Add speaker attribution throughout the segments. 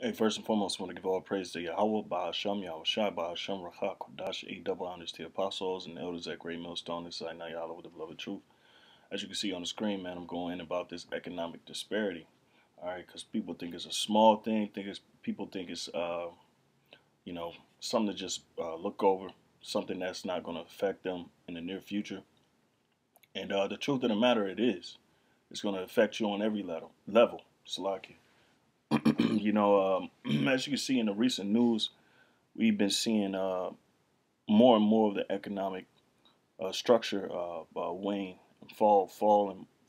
Speaker 1: Hey, first and foremost, I want to give all praise to Yahweh, Bahasham, Yahweh Shai, Bahasham, Rakha, Kodash, double honors to the apostles and the elders at Great Millstone. This is I Yahweh with the beloved truth. As you can see on the screen, man, I'm going in about this economic disparity. All right, because people think it's a small thing, people think it's you know, something to just look over, something that's not going to affect them in the near future. And the truth of the matter, it is. It's going to affect you on every level. Salaki. As you can see in the recent news, we've been seeing more and more of the economic structure wane, and fall.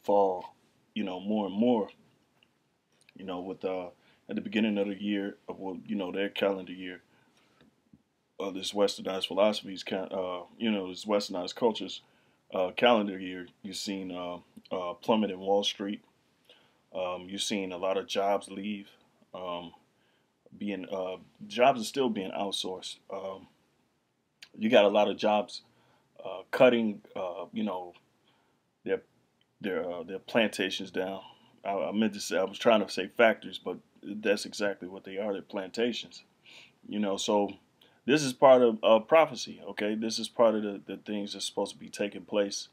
Speaker 1: More and more. With at the beginning of the year, their calendar year, this westernized philosophies, this westernized cultures calendar year, you've seen plummet in Wall Street. You've seen a lot of jobs leave. Um, being Jobs are still being outsourced. You got a lot of jobs cutting, their their plantations down. I meant to say I was trying to say factories, but that's exactly what they are. They're plantations. So this is part of prophecy. Okay, this is part of the things that's supposed to be taking place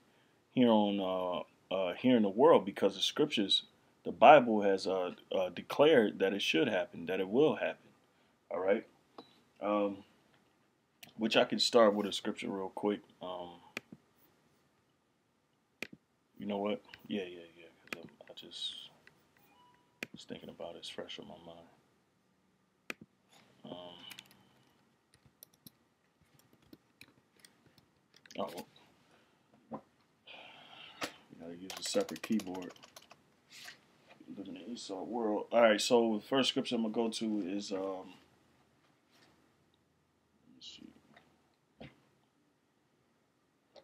Speaker 1: here in the world because the scriptures, the Bible has declared that it should happen, that it will happen. All right. Um, which I can start with a scripture real quick. You know what? Yeah. 'Cause I just was thinking about it. It's fresh on my mind. Um, oh, you gotta use a separate keyboard. Living in the Esau world. All right. So the first scripture I'm gonna go to is let me see.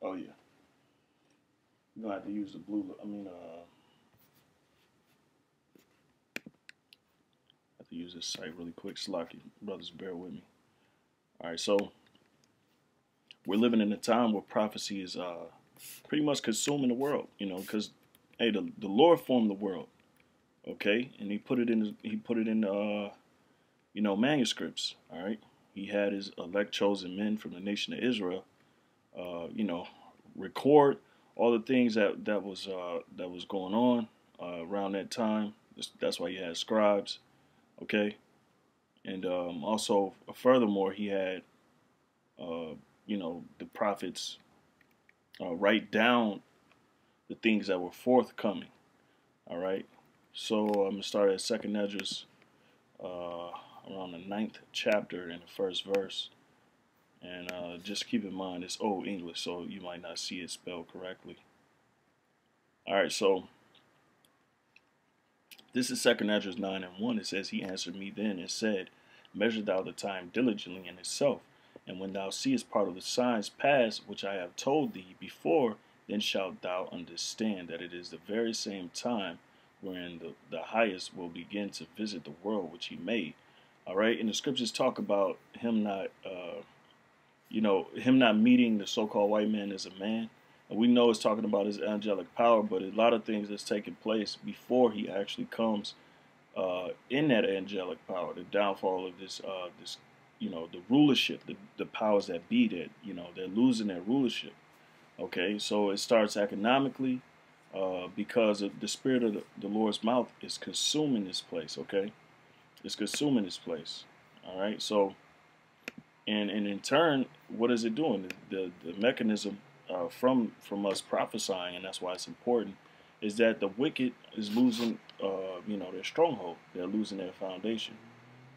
Speaker 1: Oh yeah, you're gonna have to use the blue. I have to use this site really quick. Slocky brothers, bear with me. All right. So we're living in a time where prophecy is pretty much consuming the world. Because hey, the Lord formed the world, okay, and he put it in manuscripts. All right, he had his elect chosen men from the nation of Israel, record all the things that was going on around that time. That's why he had scribes, okay, and also furthermore he had the prophets write down the things that were forthcoming. All right. So I'm gonna start at Second Esdras, uh, around the ninth chapter in the first verse, and just keep in mind it's Old English, so you might not see it spelled correctly. All right. So this is Second Esdras 9:1. It says, "He answered me then and said, Measure thou the time diligently in itself, and when thou seest part of the signs pass which I have told thee before, then shalt thou understand that it is the very same time wherein the highest will begin to visit the world which he made." All right, and the scriptures talk about him not meeting the so-called white man as a man. And we know it's talking about his angelic power, but a lot of things that's taking place before he actually comes in that angelic power, the downfall of this, the rulership, the powers that be, that they're losing their rulership. Okay, so it starts economically because of the spirit of the Lord's mouth is consuming this place. Okay, it's consuming this place. All right, so and in turn, what is it doing? The mechanism from us prophesying, and that's why it's important, is that the wicked is losing, their stronghold. They're losing their foundation.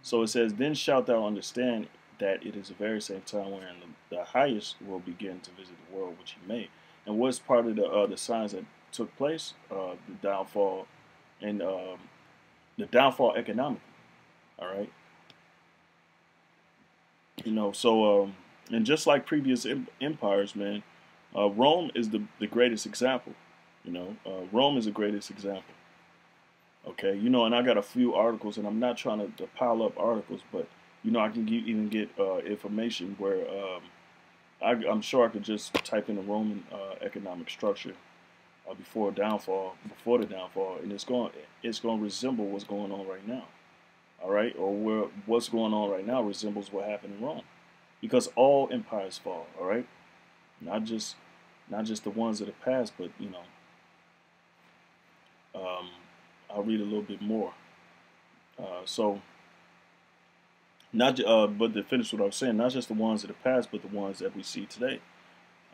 Speaker 1: So it says, "Then shalt thou understand that it is the very same time wherein the highest will begin to visit the world which he made." And what's part of the signs that took place? The downfall and the downfall economically. All right. And just like previous empires, man, Rome is the greatest example. Rome is the greatest example. Okay, and I got a few articles, and I'm not trying to pile up articles, but I can even get information where I'm sure I could just type in the Roman economic structure before the downfall, and it's going to resemble what's going on right now. all right, or where what's going on right now resembles what happened in Rome, because all empires fall, all right, not just the ones of the past, but um, I'll read a little bit more. So not but to finish what I was saying, not just the ones of the past, but the ones that we see today,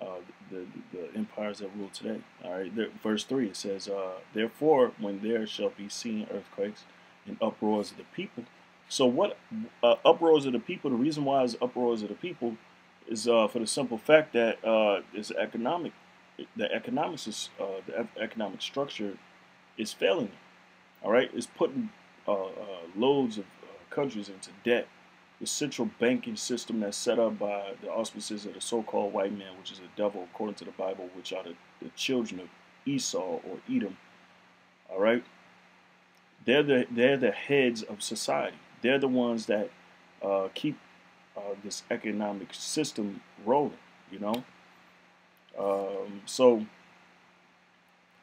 Speaker 1: uh, the empires that rule today. All right, verse 3, it says, "Therefore, when there shall be seen earthquakes and uproars of the people." So what uproars of the people? The reason why it's uproars of the people is for the simple fact that is economic. The economics is the economic structure is failing. All right, it's putting loads of countries into debt. The central banking system that's set up by the auspices of the so-called white man, which is a devil according to the Bible, which are the children of Esau or Edom. All right, they're the heads of society. They're the ones that keep this economic system rolling. You know, so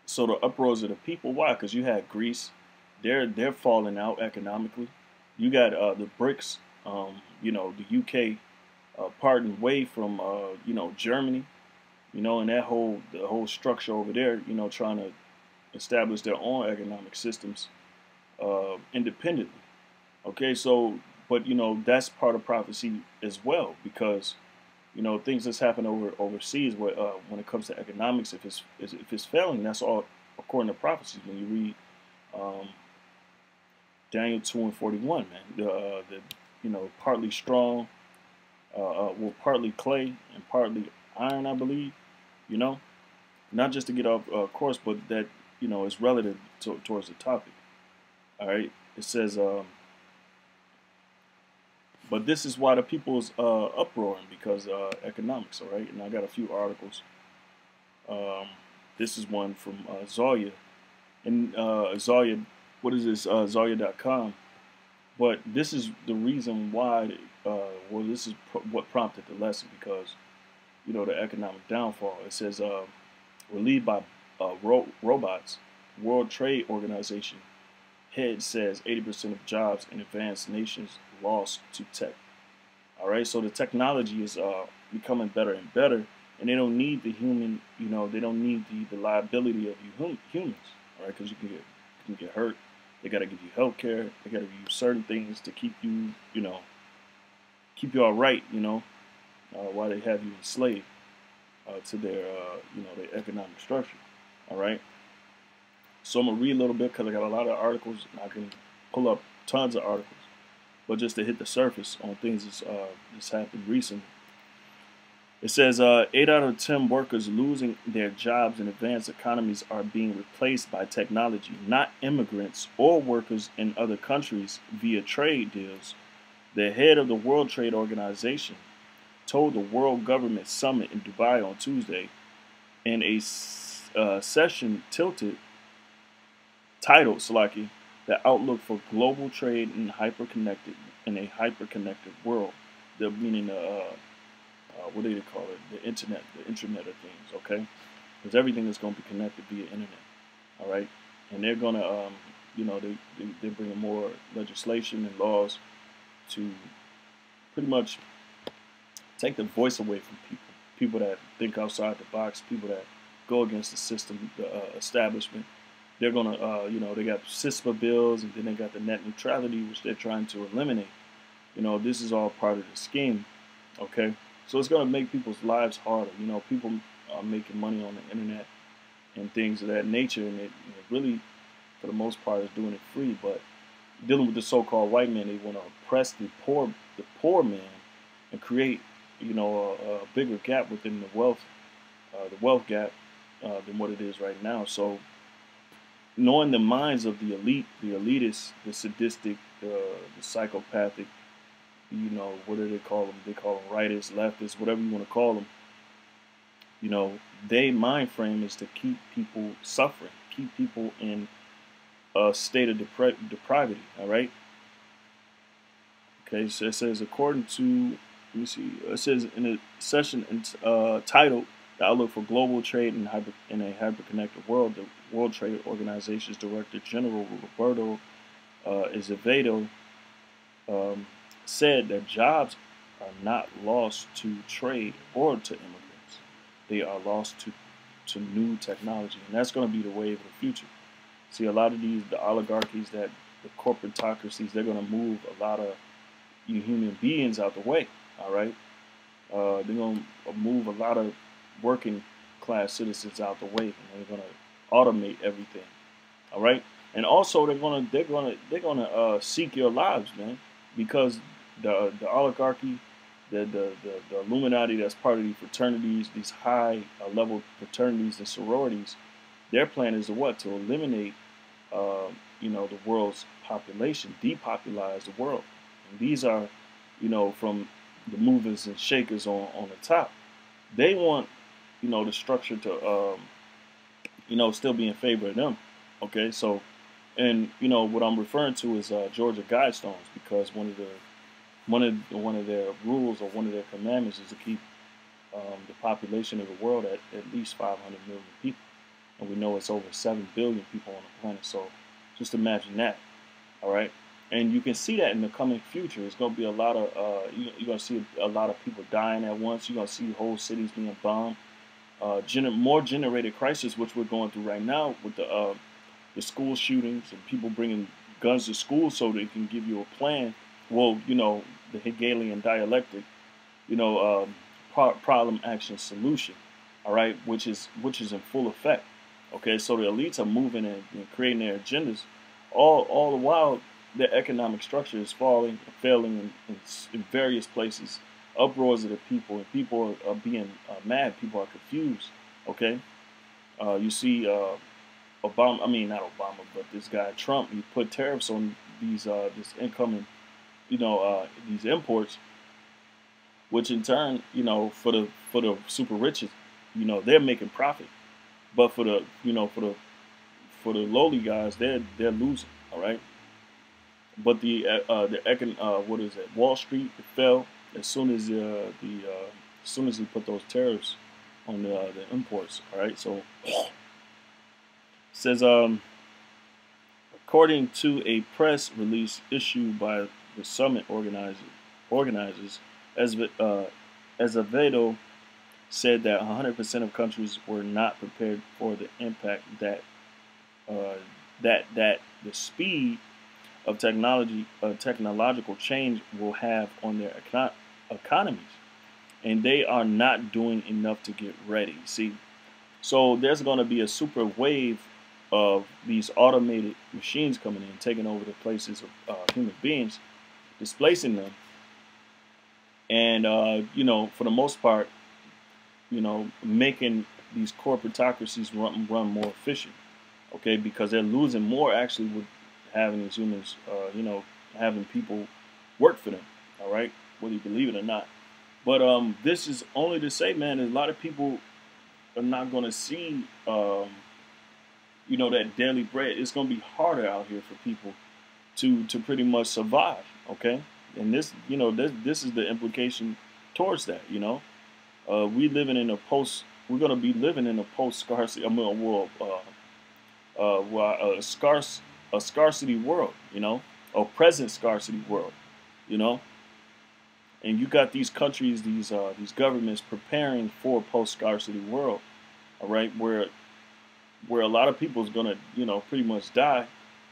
Speaker 1: the uproars of the people. Why? Because you had Greece, they're falling out economically. You got the BRICS, the UK parting way from Germany, and the whole structure over there, trying to establish their own economic systems independently. Okay, so but that's part of prophecy as well, because things that's happen overseas when it comes to economics, if it's failing, that's all according to prophecy. When you read Daniel 2:41, man, the partly strong, partly clay and partly iron, I believe. You know, not just to get off course, but that is relative towards the topic. All right, it says, but this is why the people's uproaring, because economics. All right, and I got a few articles. Um, this is one from Zoya, and Zoya, what is this? Zoya.com. But this is the reason why. This is what prompted the lesson, because the economic downfall. It says we're led by robots. World Trade Organization head says 80% of jobs in advanced nations lost to tech. All right, so the technology is becoming better and better, and they don't need the human. They don't need the liability of you humans. All right, because you can get hurt. They got to give you health care. They got to give you certain things to keep you, keep you all right. While they have you enslaved to their, their economic structure. All right. So I'm gonna read a little bit because I got a lot of articles, and I can pull up tons of articles. But just to hit the surface on things that's happened recently. It says 8 out of 10 workers losing their jobs in advanced economies are being replaced by technology, not immigrants or workers in other countries via trade deals. The head of the World Trade Organization told the World Government Summit in Dubai on Tuesday in a session titled Slaki, the outlook for global trade in a hyper-connected world. The meaning what do they call it? The internet of things, okay? Because everything is going to be connected via internet, all right? And they're going to, they're bringing more legislation and laws to pretty much take the voice away from people that think outside the box, people that go against the system, the establishment. They're going to, they got CISPA bills, and then they got the net neutrality, which they're trying to eliminate. This is all part of the scheme, okay? So it's going to make people's lives harder. People are making money on the internet and things of that nature, and it really, for the most part, is doing it free. But dealing with the so-called white man, they want to oppress the poor man, and create, a bigger gap within the wealth gap than what it is right now. So knowing the minds of the elite, the elitists, the sadistic, the psychopathic, what do they call them? They call them rightists, leftists, whatever you want to call them. Their mind frame is to keep people suffering, keep people in a state of depravity, all right? Okay, so it says, according to, let me see, it says in a session titled The Outlook for Global Trade in a Hyper-Connected World, the World Trade Organization's Director General Roberto Azevedo um, said that jobs are not lost to trade or to immigrants. They are lost to new technology, and that's going to be the wave of the future. See, a lot of the oligarchies, that the corporatocracies, they're going to move a lot of you human beings out the way. All right, they're going to move a lot of working class citizens out the way, and they're going to automate everything. All right, and also they're gonna seek your lives, man, because the oligarchy, the Illuminati, that's part of these fraternities, these high level fraternities and sororities. Their plan is to what? To eliminate, the world's population, depopulize the world. And these are, from the movers and shakers on the top. They want, the structure to, still be in favor of them. Okay, so, and what I'm referring to is Georgia Guidestones, because one of their rules, or one of their commandments, is to keep the population of the world at least 500 million people, and we know it's over 7 billion people on the planet. So just imagine that. All right, and you can see that in the coming future. It's going to be a lot of you're going to see a lot of people dying at once. You're going to see whole cities being bombed. More generated crisis, which we're going through right now with the school shootings and people bringing guns to school so they can give you a plan. Well, the Hegelian dialectic, problem, action, solution. All right, which is in full effect. Okay, so the elites are moving and creating their agendas, all the while their economic structure is failing in various places. Uproars of the people, and people are being mad. People are confused. Okay, you see. Obama, I mean not Obama, but this guy Trump, he put tariffs on this incoming, these imports, which in turn, for the super rich, they're making profit, but for the lowly guys, they're losing. All right, but what is it? Wall Street, it fell as soon as as soon as he put those tariffs on the imports. All right, so. Says, according to a press release issued by the summit organizers, Azevedo said that 100% of countries were not prepared for the impact that the speed of technological change will have on their economies, and they are not doing enough to get ready. See, so there's going to be a super wave of these automated machines coming in, taking over the places of human beings, displacing them, and for the most part, making these corporatocracies run more efficient. Okay, because they're losing more actually with having these humans, having people work for them. All right, whether you believe it or not. But this is only to say, man, a lot of people are not going to see. That daily bread. It's going to be harder out here for people to pretty much survive. Okay, and this is the implication towards that. We're going to be living in a post scarcity world, a scarcity world. A present scarcity world. And you got these countries, these governments preparing for a post scarcity world. All right, where a lot of people is gonna, pretty much die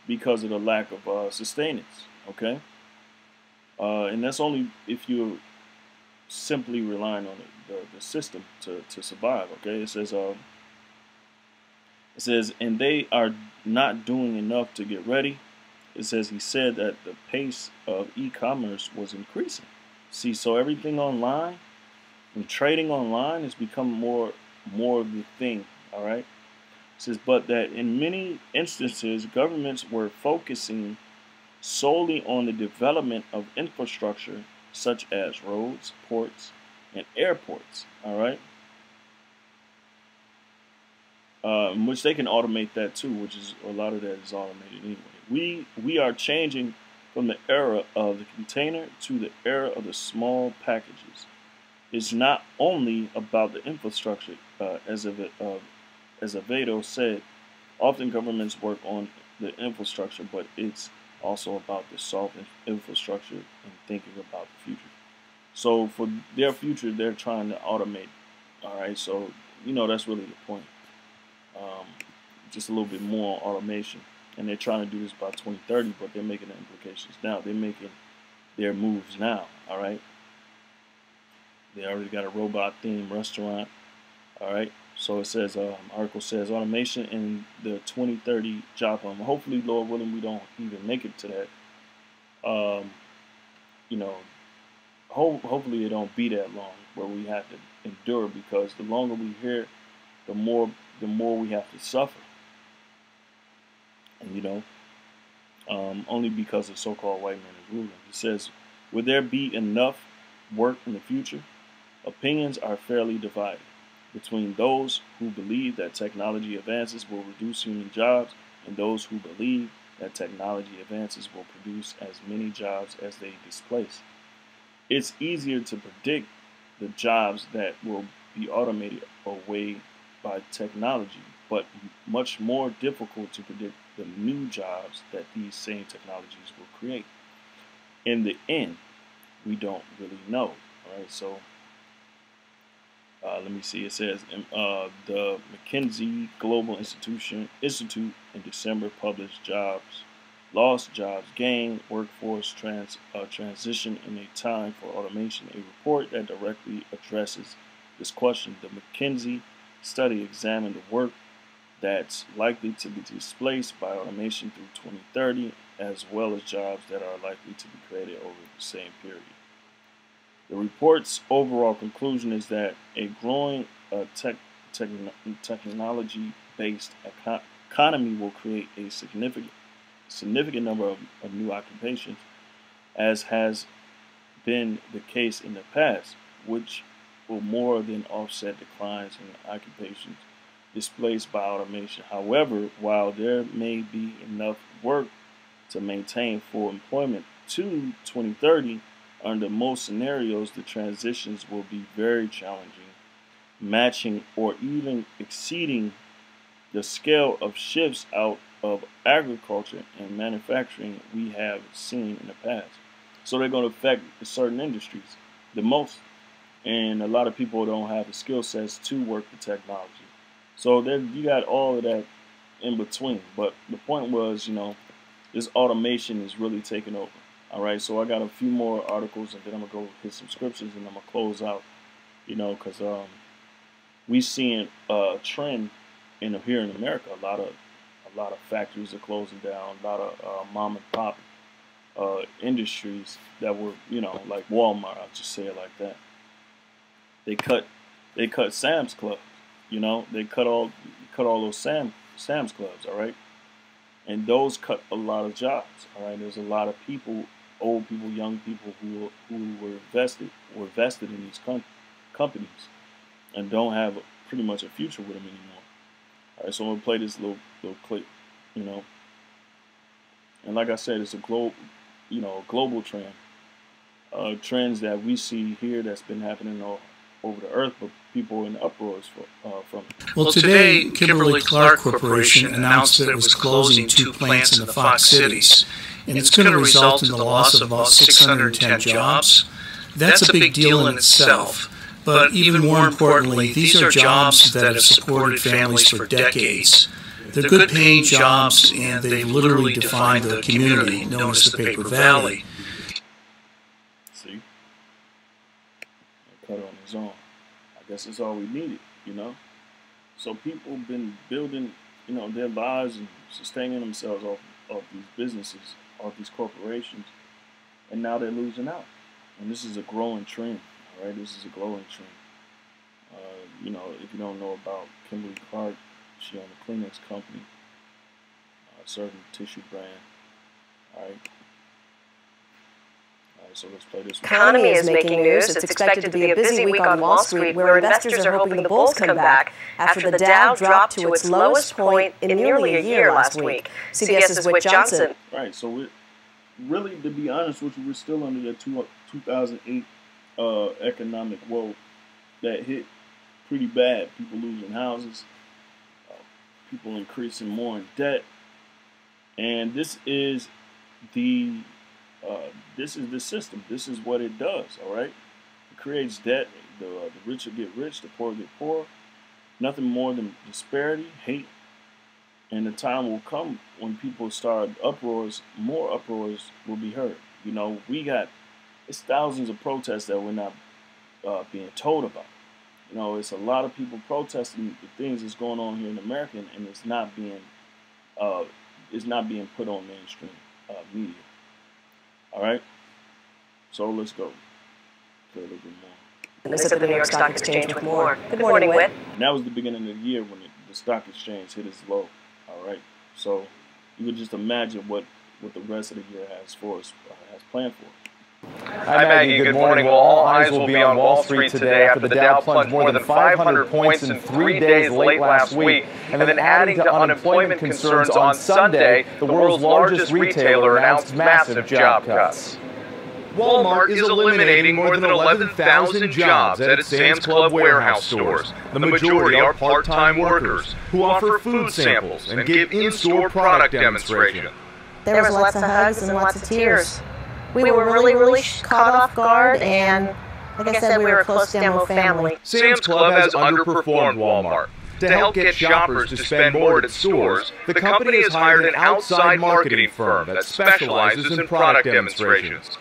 Speaker 1: because of the lack of sustenance. Okay, and that's only if you're simply relying on the system to survive. Okay, it says, and they are not doing enough to get ready. It says he said that the pace of e-commerce was increasing. See, so everything online and trading online has become more of the thing. All right. It says, but that in many instances, governments were focusing solely on the development of infrastructure such as roads, ports, and airports. All right, which they can automate that too, which is a lot of that is automated anyway. We are changing from the era of the container to the era of the small packages. It's not only about the infrastructure, as Azevedo said. Often governments work on the infrastructure, but it's also about the soft infrastructure and thinking about the future. So for their future, they're trying to automate. All right, so that's really the point. Um, just a little bit more automation, and they're trying to do this by 2030, but they're making the implications now. They're making their moves now. All right, they already got a robot themed restaurant. All right, so it says, article says automation in the 2030 job hunt. Hopefully, Lord willing, we don't even make it to that. Um, you know, hopefully it don't be that long where we have to endure, because the longer we here, the more we have to suffer. And only because the so-called white man is ruling. It says, will there be enough work in the future? Opinions are fairly divided between those who believe that technology advances will reduce human jobs and those who believe that technology advances will produce as many jobs as they displace. It's easier to predict the jobs that will be automated away by technology, but much more difficult to predict the new jobs that these same technologies will create. In the end, we don't really know. All right, so let me see. It says the McKinsey Global Institute in December published lost jobs gained, workforce transition in a time for automation, a report that directly addresses this question. The McKinsey study examined the work that's likely to be displaced by automation through 2030, as well as jobs that are likely to be created over the same period. The report's overall conclusion is that a growing technology-based economy will create a significant number of new occupations, as has been the case in the past, which will more than offset declines in occupations displaced by automation. However, while there may be enough work to maintain full employment to 2030, under most scenarios, the transitions will be very challenging, matching or even exceeding the scale of shifts out of agriculture and manufacturing we have seen in the past. So they're going to affect certain industries the most, and a lot of people don't have the skill sets to work the technology. So you got all of that in between. But the point was, this automation is really taking over. All right, so I got a few more articles, and then I'm gonna go hit some scriptures, and I'm gonna close out. Because we seeing a trend here in America. A lot of factories are closing down. A lot of mom and pop industries that were, like Walmart. I'll just say it like that. They cut Sam's Club. They cut all those Sam's Clubs. All right, and those cut a lot of jobs. All right, there's a lot of people, old people, young people who were vested in these companies and don't have pretty much a future with them anymore. All right, so I'm gonna play this little clip, and like I said, it's a global trend, trends that we see here that's been happening all over the earth, but people are in uproars from it.
Speaker 2: Well, today, Kimberly-Clark Corporation announced that it was closing 2 plants in the Fox cities, and it's going to result in the loss of about 610 jobs. That's a big deal in itself, but even more importantly, these are jobs that have supported families for decades. They're good-paying jobs, and they've literally defined the community known as the Paper Valley.
Speaker 1: See? Cut on his own. I guess that's all we needed, So people have been building, their lives and sustaining themselves off these businesses, off these corporations, and now they're losing out. And this is a growing trend, all right? This is a growing trend. If you don't know about Kimberly-Clark, she owned a Kleenex company, certain tissue brand, all right? So let's play this one.
Speaker 3: Economy is making news. It's expected to be a busy week on Wall Street, where investors are hoping the bulls come back after the Dow dropped to its lowest point in nearly a year last week. CBS's Whit Johnson.
Speaker 1: Right, so really, to be honest with you, we're still under the 2008 economic woe that hit pretty bad. People losing houses, people increasing more in debt, and this is the this is the system. This is what it does. All right, it creates debt. The rich will get rich, the poor get poor. Nothing more than disparity, hate, and the time will come when people start uproars. More uproars will be heard. You know, it's thousands of protests that we're not being told about. You know, it's a lot of people protesting the things that's going on here in America, and it's not being put on mainstream media. All right, so let's go to a little bit more.
Speaker 3: Visit the New York Stock Exchange with more. Good morning, Whit.
Speaker 1: And that was the beginning of the year when the stock exchange hit its low. All right, so you could just imagine what the rest of the year has for us, has planned for us.
Speaker 4: Hi, Maggie. Good morning. Well, all eyes will be on Wall Street today after the Dow plunged more than 500 points in 3 days late last week. And then adding to unemployment concerns on Sunday, the world's largest retailer announced massive job cuts. Walmart is eliminating more than 11,000 jobs at its Sam's Club warehouse stores. The majority are part-time workers who offer food samples and give in-store product demonstration.
Speaker 3: There was lots of hugs and lots of tears. We were really caught off guard, and like I said, we were a close demo family.
Speaker 4: Sam's Club has underperformed Walmart. To help get shoppers to spend more at its stores, the company has hired an outside marketing firm that specializes in product demonstrations.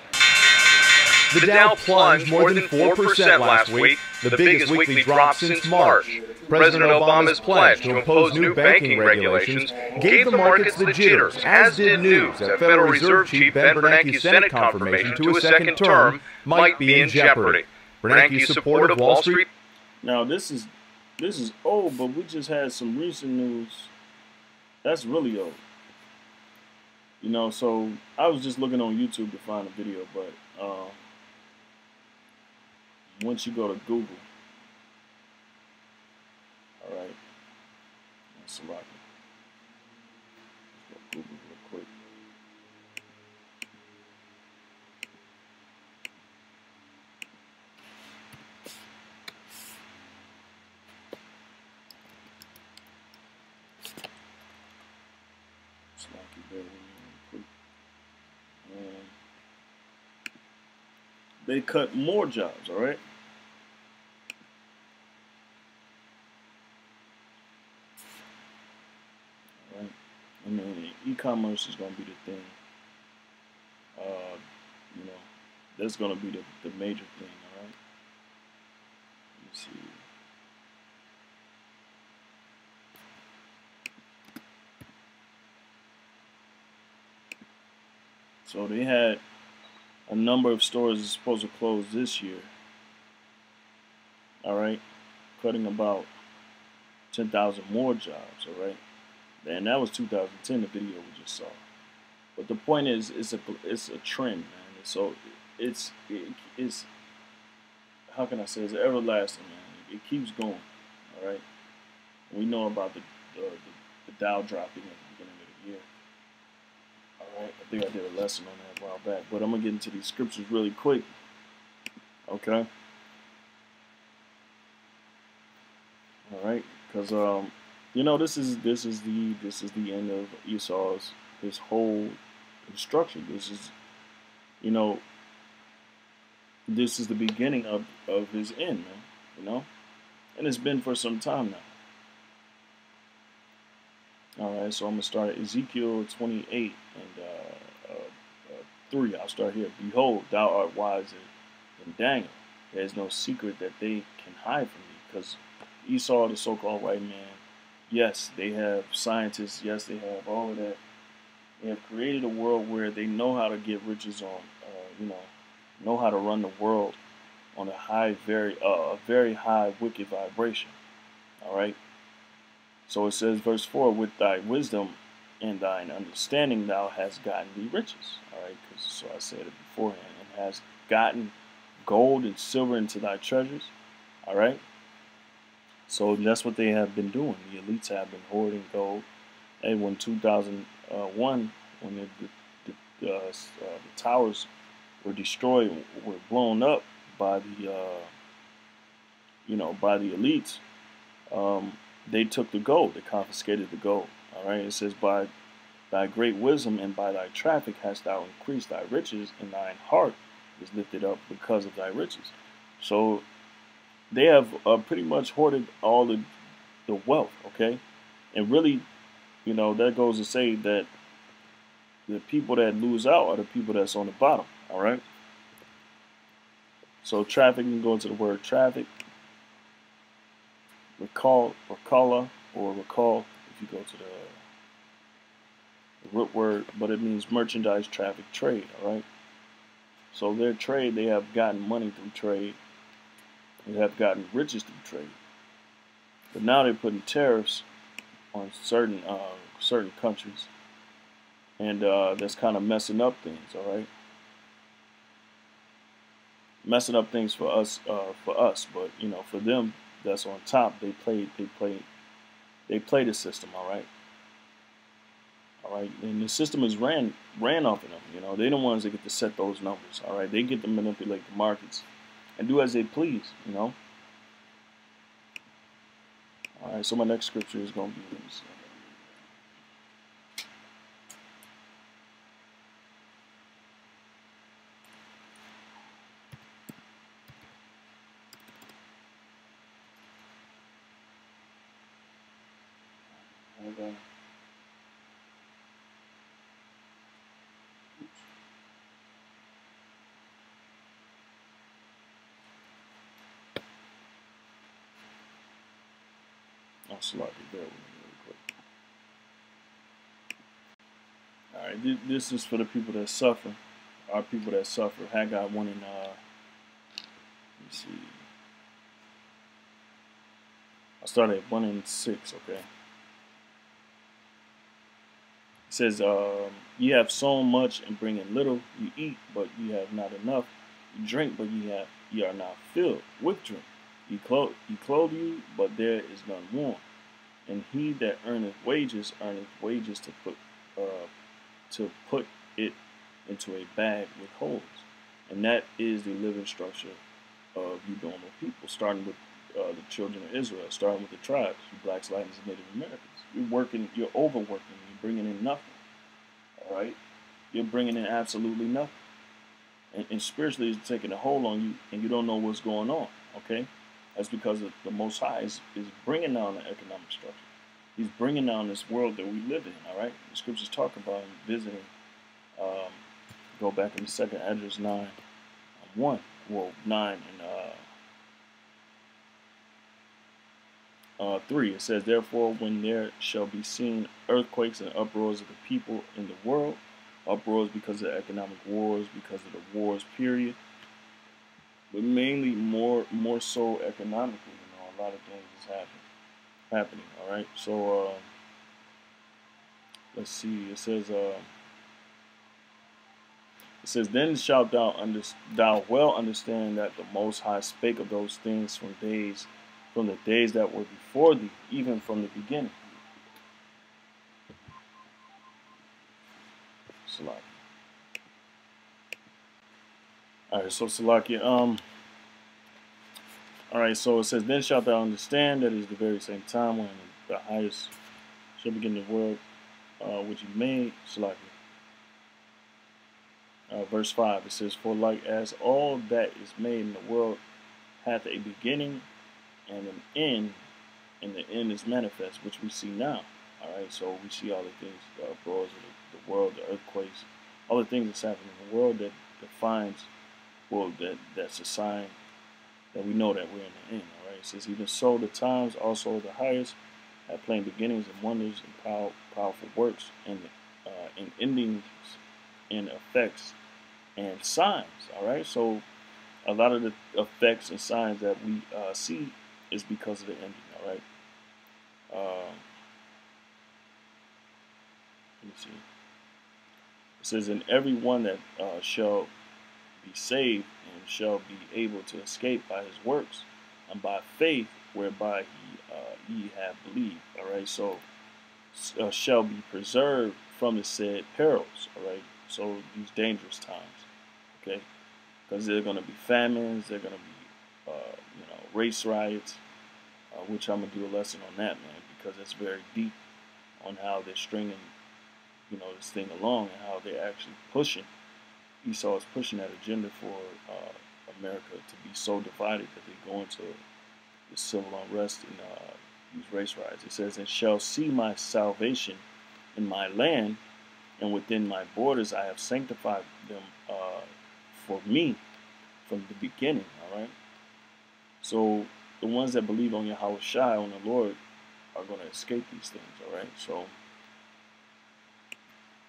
Speaker 4: The Dow plunged more than 4% last week, the biggest weekly drop since March. President Obama's pledge to impose new banking regulations gave the markets the jitters, as did news that Federal Reserve Chief Ben Bernanke's Senate confirmation to a second term might be in jeopardy. Bernanke's support of Wall Street.
Speaker 1: Now this is old, but we just had some recent news that's really old. You know, so I was just looking on YouTube to find a video, but once you go to Google, all right, let's go Google real quick. They cut more jobs, all right? All right. I mean, e-commerce is going to be the thing. You know, that's going to be the major thing, all right? Let me see. So they had a number of stores is supposed to close this year. All right, cutting about 10,000 more jobs. All right, and that was 2010. The video we just saw. But the point is, it's a trend, man. So it's how can I say? It's everlasting, man. It keeps going. All right, we know about the Dow dropping at the beginning of the year. Alright, I think I did a lesson on that a while back, but I'm gonna get into these scriptures really quick. Okay. Alright, because you know, this is the end of Esau's his whole instruction. This is, you know, this is the beginning of his end, man. You know, and it's been for some time now. Alright, so I'm going to start at Ezekiel 28 and 3. I'll start here. Behold, thou art wiser than Daniel. There is no secret that they can hide from thee. Because Esau, the so-called white man, yes, they have scientists. Yes, they have all of that. They have created a world where they know how to get riches on, you know how to run the world on a very high wicked vibration. All right. So it says, verse 4, with thy wisdom and thine understanding thou hast gotten thee riches. All right, so I said it beforehand, and hast gotten gold and silver into thy treasures. All right. So that's what they have been doing. The elites have been hoarding gold. And when 2001, when the towers were destroyed, were blown up by the by the elites. They took the gold. They confiscated the gold. All right. It says by Thy great wisdom and by thy traffic hast thou increased thy riches, and thine heart is lifted up because of thy riches. So they have pretty much hoarded all the wealth, okay? And really, you know, that goes to say that the people that lose out are the people that's on the bottom, all right? So traffic, you can go into the word traffic, recalla, or recall, if you go to the root word, but it means merchandise, traffic, trade, all right? So their trade, they have gotten money through trade. They have gotten riches through trade. But now they're putting tariffs on certain countries, and that's kind of messing up things, all right? Messing up things for us, but you know, for them that's on top, they play the system, all right? All right, and the system is ran off of them. You know, they're the ones that get to set those numbers. All right, they get to manipulate the markets and do as they please. You know. All right, so my next scripture is going to be this. Okay. I'll slide it there with me really quick. All right, this is for the people that suffer. Our people that suffer. Haggai 1 and let me see. I started at 1 and 6. Okay. It says, "Ye have sown much and bring in little. You eat, but ye have not enough. You drink, but ye are not filled with drink. You clothe you, but there is none warm. And he that earneth wages to put it into a bag with holes." And that is the living structure of you normal people, starting with the children of Israel, starting with the tribes, you blacks, Latins, and Native Americans. You're overworking, you're bringing in nothing. All right, you're bringing in absolutely nothing, and spiritually it's taking a hold on you, and you don't know what's going on. Okay, that's because the Most High is bringing down the economic structure. He's bringing down this world that we live in. All right, the scriptures talk about him visiting. Go back in the second address 9:1. Well, 9 and 3. It says, "Therefore, when there shall be seen earthquakes and uproars of the people in the world," uproars because of economic wars, because of the wars, period, but mainly more so economically. You know, a lot of things is happening. All right, so let's see. It says, "Then shalt thou well understand that the Most High spake of those things from the days that were before thee, even from the beginning." Salakia. All right, so Salakia. All right, so it says, "Then shalt thou understand that it is the very same time when the highest shall begin the world which he made." Salakia. Verse 5, it says, "For like as all that is made in the world hath a beginning and an end, and the end is manifest," which we see now. All right, so we see all the things, the uproars of the world, the earthquakes, all the things that's happening in the world that defines, well, that's a sign that we know that we're in the end. All right, it says, "Even so, the times also the highest have plain beginnings and wonders and powerful works and endings and effects and signs." All right, so a lot of the effects and signs that we see is because of the ending. All right. Let me see. It says, "And every one that shall be saved and shall be able to escape by his works and by faith whereby ye have believed." All right, so shall be preserved from the said perils. All right, so these dangerous times. Okay, because there are going to be famines, there are going to be race riots, which I'm gonna do a lesson on that, man, because it's very deep on how they're stringing this thing along, and how they're actually pushing. Esau is pushing that agenda for America to be so divided that they go into the civil unrest and these race riots. It says, "And shall see my salvation in my land, and within my borders I have sanctified them for me from the beginning." All right. So the ones that believe on Yahweh Shai, on the Lord, are going to escape these things. All right. So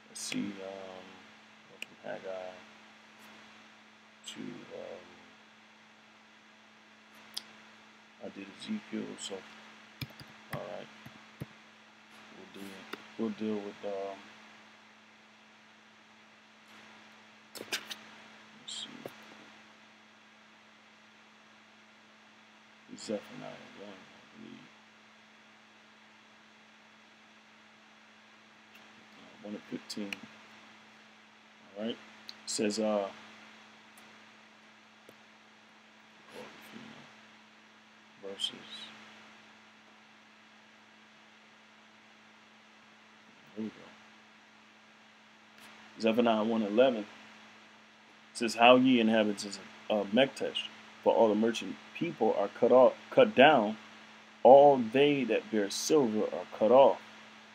Speaker 1: let's see. From Haggai to I did Ezekiel. So all right, we'll deal with let's see, Zephaniah 1, I believe. 1 to 15. All right. It says verses. Here we go. Zephaniah 1:11 says, "How ye inhabitants of Mektesh, for all the merchant people are cut down, all they that bear silver are cut off."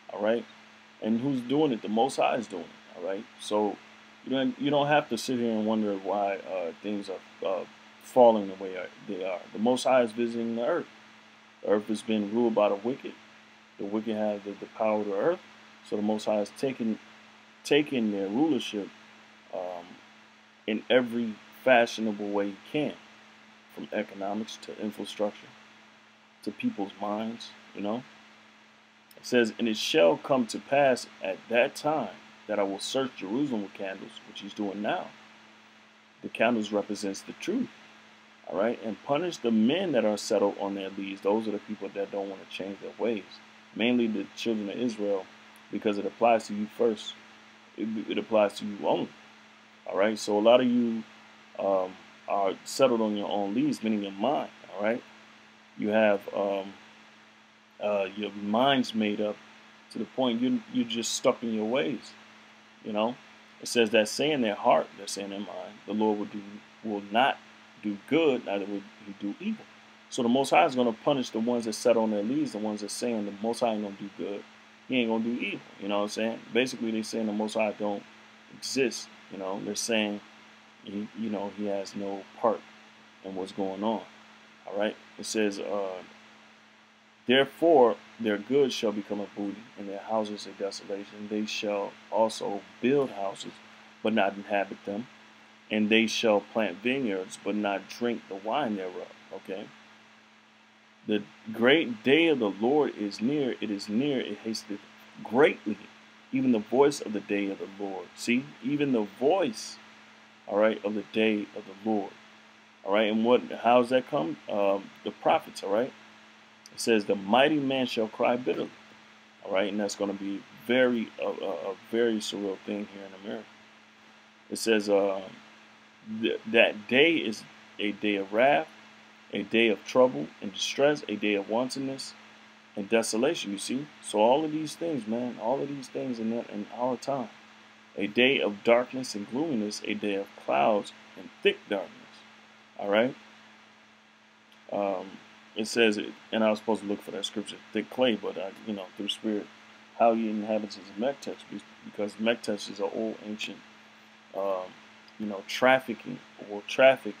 Speaker 1: All right, and who's doing it? The Most High is doing it. All right, so you don't have to sit here and wonder why things are falling the way they are. The Most High is visiting the earth. The earth has been ruled by the wicked. The wicked have the power of the earth. So the Most High is taking their rulership in every fashionable way he can, from economics to infrastructure to people's minds. It says, "And it shall come to pass at that time that I will search Jerusalem with candles," which he's doing now. The candles represents the truth. All right, "and punish the men that are settled on their leads." Those are the people that don't want to change their ways. Mainly the children of Israel, because it applies to you first. It applies to you only. All right, so a lot of you are settled on your own leads, meaning your mind. All right, you have your mind's made up to the point you're just stuck in your ways. It says that say in their heart, they're saying in their mind, the Lord will not do good, neither will he do evil. So the Most High is going to punish the ones that set on their leads, the ones that saying the Most High ain't going to do good. He ain't going to do evil. You know what I'm saying? Basically, they're saying the Most High don't exist. They're saying, he has no part in what's going on. All right? It says, "Therefore their goods shall become a booty, and their houses a desolation. They shall also build houses, but not inhabit them. And they shall plant vineyards, but not drink the wine thereof." Okay? "The great day of the Lord is near. It is near. It hasteth greatly. Even the voice of the day of the Lord." See? Even the voice, all right, of the day of the Lord. All right? And how's that come? The prophets, all right? It says, "The mighty man shall cry bitterly." All right? And that's going to be a very surreal thing here in America. It says, that day is a day of wrath, a day of trouble and distress, a day of wantonness and desolation. You see, so all of these things, man, all of these things in our time, a day of darkness and gloominess, a day of clouds and thick darkness. All right. It says, and I was supposed to look for that scripture, thick clay, but through spirit, "How he inhabits his Mektesh," because Mektesh is an old ancient trafficking or traffic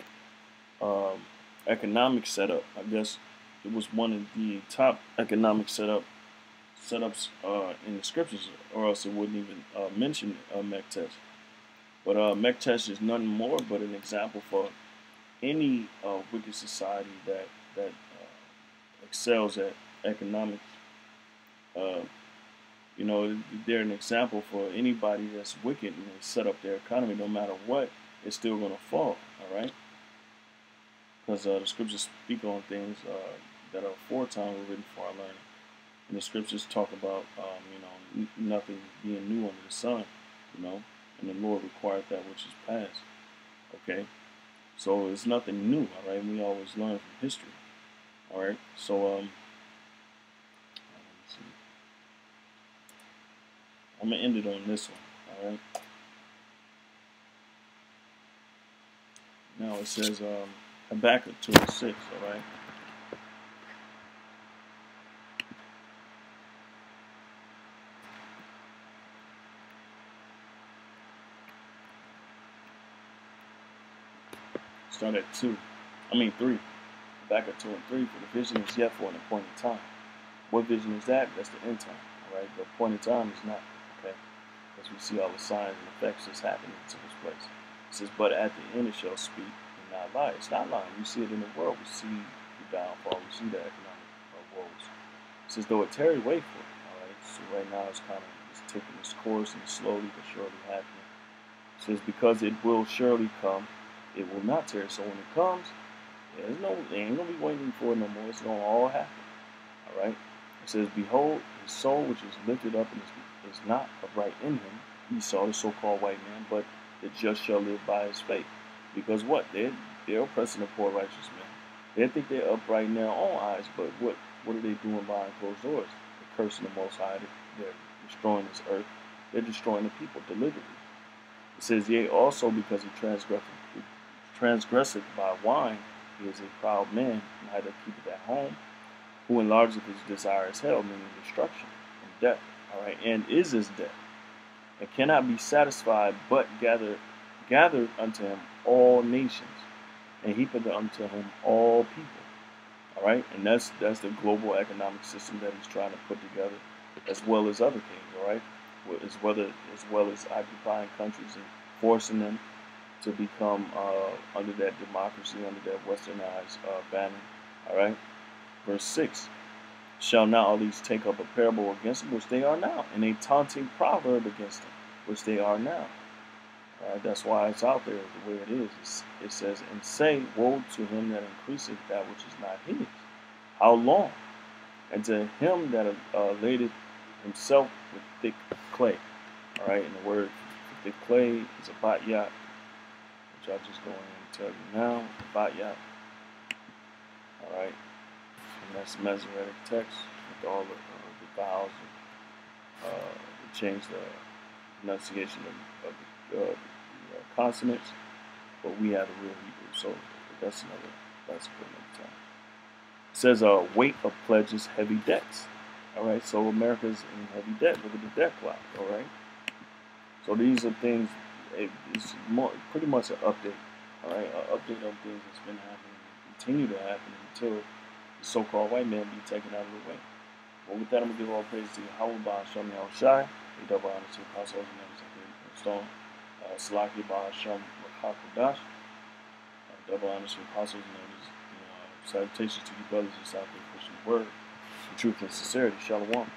Speaker 1: economic setup. I guess it was one of the top economic setups in the scriptures, or else it wouldn't even mention Mektesh. But Mektesh is nothing more but an example for any wicked society that excels at economics. They're an example for anybody that's wicked and they set up their economy. No matter what, it's still going to fall. All right, because the scriptures speak on things that are aforetime were written for our learning, and the scriptures talk about nothing being new under the sun. And the Lord required that which is past. Okay, so it's nothing new. All right, we always learn from history. All right, so let's see. I'm going to end it on this one. All right. Now it says Habakkuk 2:6. All right. Start at 3. Habakkuk 2 and 3. For the vision is yet for an appointed time. What vision is that? That's the end time. All right. The appointed time is not. Okay. As we see all the signs and effects that's happening to this place. It says, but at the end it shall speak and not lie. It's not lying. We see it in the world. We see the downfall. We see the economic woes. It says, though it tarry, wait for it. All right. So right now it's kind of taking its course and slowly but surely happening. It says, because it will surely come, it will not tarry. So when it comes, they ain't gonna be waiting for it no more. It's gonna all happen. All right. It says, behold, his soul which is lifted up and is not upright in him. Esau, the so-called white man, but the just shall live by his faith. Because what? They're oppressing the poor righteous man. They think they're upright in their own eyes, but what are they doing behind closed doors? They're cursing the Most High. They're destroying this earth. They're destroying the people deliberately. It says, yea, also because he transgresseth by wine, he is a proud man, neither keepeth at home, who enlargeth his desire as hell, meaning destruction and death. All right, and is his death, and cannot be satisfied, but gathered unto him all nations, and heapeth unto him all people. All right, and that's the global economic system that he's trying to put together, as well as other things. All right, as well as occupying countries and forcing them to become under that democracy, under that westernized banner. All right, verse 6. Shall not all these take up a parable against them, which they are now, and a taunting proverb against them, which they are now. That's why it's out there the way it is. It says, and say, woe to him that increaseth that which is not his. How long? And to him that ladeth himself with thick clay. All right, and the word for thick clay is a batyat, which I'll just go in and tell you now. A batyat. All right. And that's the Masoretic text with all the vowels to change the pronunciation of the consonants, but we have the real Hebrew, so that's for another time. It says, weight of pledges, heavy debts. All right, so America's in heavy debt. Look at the debt clock. All right, so these are things. It's pretty much an update. All right, an update on things that's been happening, continue to happen until the so-called white man be taken out of the way. Well, with that, I'm going to give all praise to Yahweh, Ba'ashem, Yahushai, a double honor to the apostles and members of the stone, Salaki, Ba'ashem, HaKodash, double honor to the apostles and members, salutations to you brothers and south of the Christian word, in truth and sincerity, Shalom.